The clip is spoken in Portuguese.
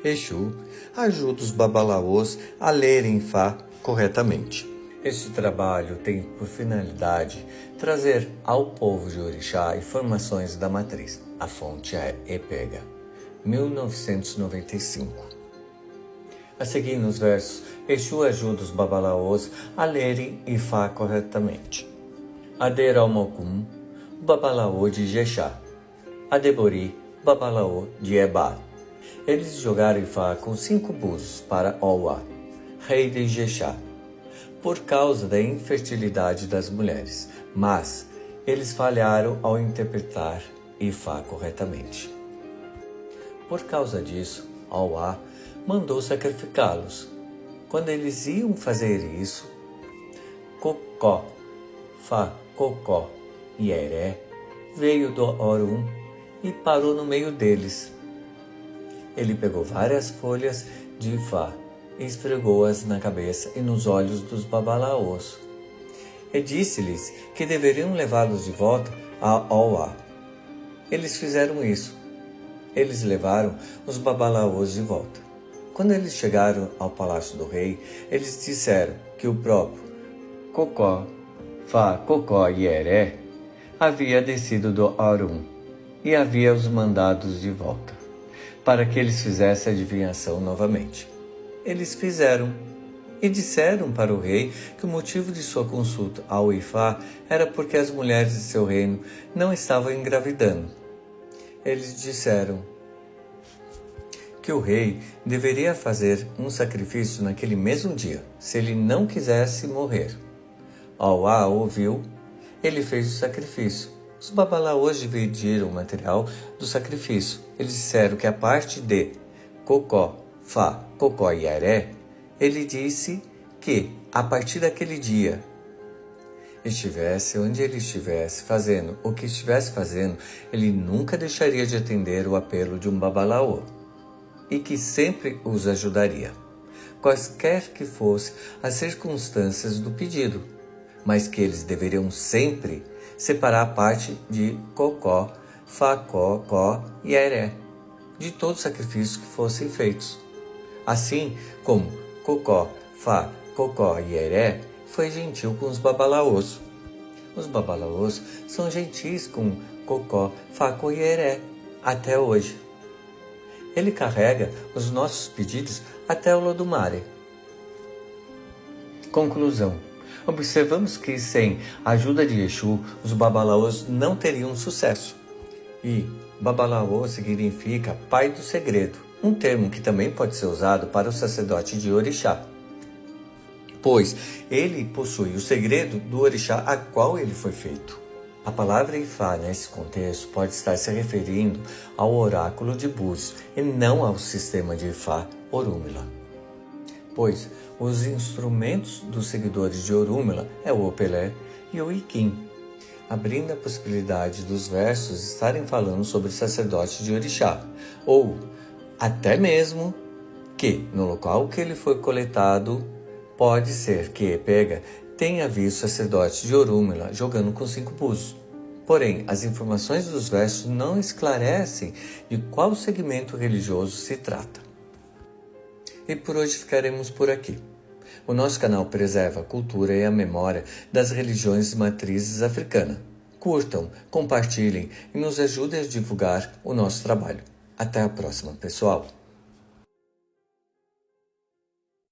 Exu ajuda os babalaôs a lerem Fá corretamente. Este trabalho tem por finalidade trazer ao povo de Orixá informações da matriz. A fonte é Epega, 1995. A seguir nos versos, Exu ajuda os babalaôs a lerem Ifá corretamente. Aderalmocum, babalaô de Jexá. Adebori, babalaô de Ebá. Eles jogaram Ifá com 5 búzios para Owa, rei de Jexá, por causa da infertilidade das mulheres, mas eles falharam ao interpretar Ifá corretamente. Por causa disso, Owa mandou sacrificá-los. Quando eles iam fazer isso, Cocó, Fá, Cocó e Eré veio do Orum e parou no meio deles. Ele pegou várias folhas de Ifá e esfregou-as na cabeça e nos olhos dos babalaôs. E disse-lhes que deveriam levá-los de volta a Owa. Eles fizeram isso. Eles levaram os babalaôs de volta. Quando eles chegaram ao palácio do rei, eles disseram que o próprio Cocó, Fá, Cocó e Eré havia descido do Orum e havia os mandados de volta, para que eles fizessem a adivinhação novamente. Eles fizeram e disseram para o rei que o motivo de sua consulta ao Ifá era porque as mulheres de seu reino não estavam engravidando. Eles disseram que o rei deveria fazer um sacrifício naquele mesmo dia, se ele não quisesse morrer. Owa ouviu, ele fez o sacrifício. Os babalaôs dividiram o material do sacrifício. Eles disseram que a parte de Cocó, Fá, Cocó e Eré, ele disse que, a partir daquele dia, estivesse onde ele estivesse fazendo o que estivesse fazendo, ele nunca deixaria de atender o apelo de um babalaô e que sempre os ajudaria, quaisquer que fossem as circunstâncias do pedido, mas que eles deveriam sempre separar a parte de Cocó, Fá, Cocó e Eré de todos os sacrifícios que fossem feitos. Assim como Cocó, Fá, Cocó e Eré foi gentil com os babalaôs. Os babalaôs são gentis com Cocó, Fá, Cocó e Eré até hoje. Ele carrega os nossos pedidos até o Lodumare. Conclusão. Observamos que sem a ajuda de Exu, os babalaôs não teriam sucesso. E babalaô significa pai do segredo, um termo que também pode ser usado para o sacerdote de Orixá, pois ele possui o segredo do Orixá a qual ele foi feito. A palavra Ifá, nesse contexto, pode estar se referindo ao oráculo de Búzios e não ao sistema de Ifá Orúmila, pois os instrumentos dos seguidores de Orúmila é o Opelé e o Iquim, abrindo a possibilidade dos versos estarem falando sobre o sacerdote de Orixá, ou até mesmo que, no local que ele foi coletado, pode ser que Epega tenha visto o sacerdote de Orúmila jogando com 5 búzios. Porém, as informações dos versos não esclarecem de qual segmento religioso se trata. E por hoje ficaremos por aqui. O nosso canal preserva a cultura e a memória das religiões matrizes africanas. Curtam, compartilhem e nos ajudem a divulgar o nosso trabalho. Até a próxima, pessoal!